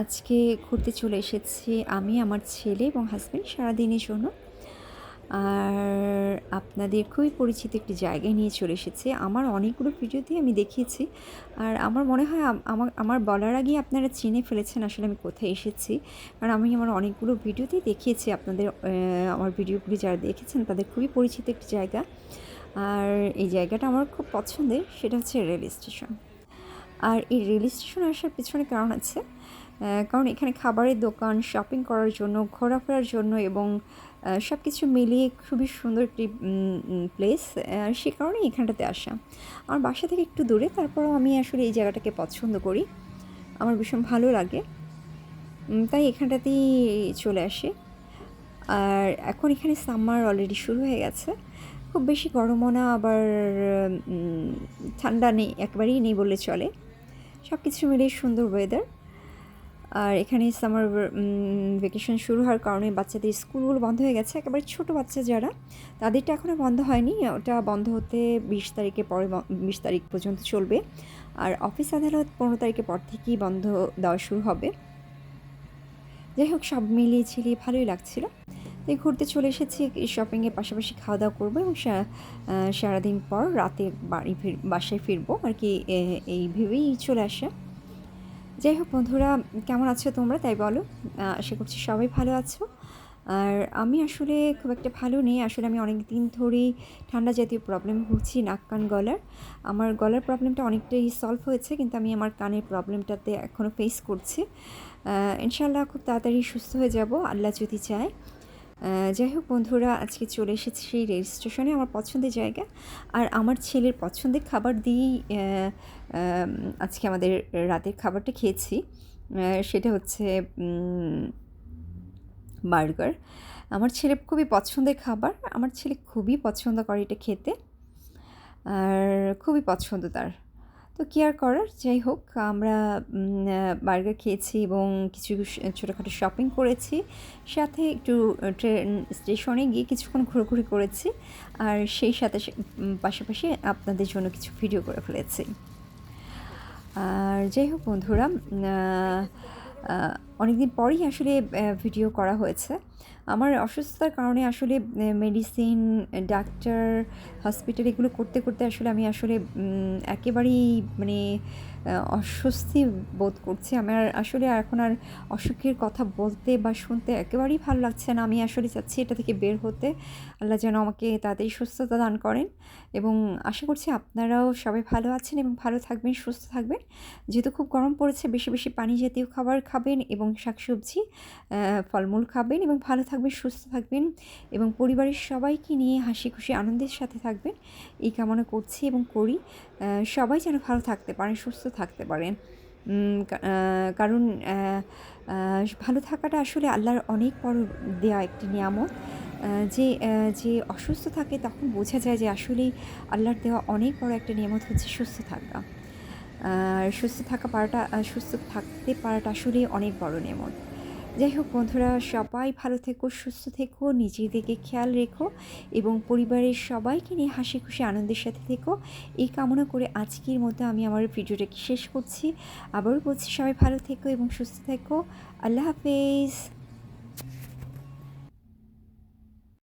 আজকে ঘুরতে চলে এসেছি আমি, আমার ছেলে এবং হাসব্যান্ড সারাদিনের জন্য। আর আপনাদের খুবই পরিচিত একটি জায়গায় নিয়ে চলে এসেছি। আমার অনেকগুলো ভিডিওতেই আমি দেখিয়েছি। আর আমার মনে হয় আমার বলার আগেই আপনারা চিনে ফেলেছেন আসলে আমি কোথায় এসেছি। কারণ আমি আমার অনেকগুলো ভিডিওতেই দেখিয়েছি আপনাদের। আমার ভিডিওগুলি যারা দেখেছেন তাদের খুবই পরিচিত একটি জায়গা। আর এই জায়গাটা আমার খুব পছন্দের, সেটা হচ্ছে রেল স্টেশন। আর এই রেল স্টেশনে আসার পেছনে কারণ আছে। কারণ এখানে খাবারের দোকান, শপিং করার জন্য, ঘোরাফেরার জন্য এবং সব কিছু মিলিয়ে খুবই সুন্দর একটি প্লেস। সে কারণেই এখানটাতে আসা। আমার বাসা থেকে একটু দূরে, তারপরেও আমি আসলে এই জায়গাটাকে পছন্দ করি। আমার ভীষণ ভালো লাগে। তাই এখানটাতেই চলে আসি। আর এখন এখানে সামার অলরেডি শুরু হয়ে গেছে। খুব বেশি গরমও না, আবার ঠান্ডা নেই, একেবারেই নেই বললে চলে। সব কিছু মিলিয়ে সুন্দর ওয়েদার। আর এখানে সামার ভ্যাকেশন শুরু হওয়ার কারণে বাচ্চাদের স্কুলগুলো বন্ধ হয়ে গেছে। একেবারে ছোটো বাচ্চা যারা, তাদেরটা এখনও বন্ধ হয়নি। ওটা বন্ধ হতে 20 তারিখের পরে 20 তারিখ পর্যন্ত চলবে। আর অফিস আদালত 15 তারিখের পর থেকেই বন্ধ দেওয়া শুরু হবে। যাই হোক, সব মিলিয়ে ঝিলিয়ে ভালোই লাগছিল। তাই ঘুরতে চলে এসেছি, শপিংয়ের পাশাপাশি খাওয়া দাওয়া করবো এবং সারাদিন পর রাতে বাসায় ফিরবো আর কি, এই ভেবেই চলে আসা। যাই হোক বন্ধুরা, কেমন আছো তোমরা তাই বলো। আশা করছি সবাই ভালো আছো। আর আমি আসলে খুব একটা ভালো নেই। আসলে আমি অনেক দিন ধরেই ঠান্ডা জাতীয় প্রবলেম ভুগছি, নাক কান গলার। আমার গলার প্রবলেমটা অনেকটাই সলভ হয়েছে, কিন্তু আমি আমার কানের প্রবলেমটাতে এখনও ফেস করছি। ইনশাআল্লাহ খুব তাড়াতাড়ি সুস্থ হয়ে যাব, আল্লাহ যদি চায়। যাই হোক বন্ধুরা, আজকে চলে এসেছি সেই রেল স্টেশনে, আমার পছন্দের জায়গা। আর আমার ছেলের পছন্দের খাবার দিয়েই আজকে আমাদের রাতের খাবারটা খেয়েছি। সেটা হচ্ছে বার্গার। আমার ছেলের খুবই পছন্দের খাবার। আমার ছেলে খুবই পছন্দ করে এটা খেতে। আর খুবই পছন্দ তার। তো কী আর করার, যাই হোক আমরা বার্গার খেয়েছি এবং কিছু ছোটোখাটো শপিং করেছি। সাথে একটু ট্রেন স্টেশনে গিয়ে কিছুক্ষণ ঘোরাঘুরি করেছি। আর সেই সাথে পাশাপাশি আপনাদের জন্য কিছু ভিডিও করে ফেলেছি। আর যাই হোক বন্ধুরা, অনেকদিন পরেই আসলে ভিডিও করা হয়েছে। আমার অসুস্থতার কারণে আসলে মেডিসিন, ডাক্তার, হসপিটাল এগুলো করতে করতে আসলে আমি আসলে একেবারেই মানে অস্বস্তি বোধ করছি। আমার আসলে এখন আর অসুখের কথা বলতে বা শুনতে একেবারেই ভালো লাগছে না। আমি আসলে চাচ্ছি এটা থেকে বের হতে। আল্লাহ যেন আমাকে তাড়াতাড়ি সুস্থতা দান করেন এবং আশা করছি আপনারাও সবাই ভালো আছেন এবং ভালো থাকবেন, সুস্থ থাকবেন। যেহেতু খুব গরম পড়েছে, বেশি বেশি পানি জাতীয় খাবার খাবেন এবং শাকসবজি, ফলমূল খাবেন এবং ভালো থাকবেন, সুস্থ থাকবেন এবং পরিবারের সবাইকে নিয়ে হাসি খুশি আনন্দের সাথে থাকবেন, এই কামনা করছি এবং করি। সবাই যেন ভালো থাকতে পারেন, সুস্থ থাকতে পারেন। কারণ ভালো থাকাটা আসলে আল্লাহর অনেক বড় দেয়া একটি নিয়ামত। যে অসুস্থ থাকে তখন বোঝা যায় যে আসলেই আল্লাহর দেওয়া অনেক বড় একটা নিয়ামত হচ্ছে সুস্থ থাকা। আর সুস্থ থাকতে পারাটা আসলেই অনেক বড় নিয়ামত। যাই হোক বন্ধুরা, সবাই ভালো থেকো, সুস্থ থেকো, নিজেদেরকে খেয়াল রেখো এবং পরিবারের সবাইকে নিয়ে হাসি খুশি আনন্দের সাথে থেকো, এই কামনা করে আজকের মতো আমি আমার ভিডিওটাকে শেষ করছি। আবারও বলছি, সবাই ভালো থেকো এবং সুস্থ থেকো। আল্লাহ হাফেজ।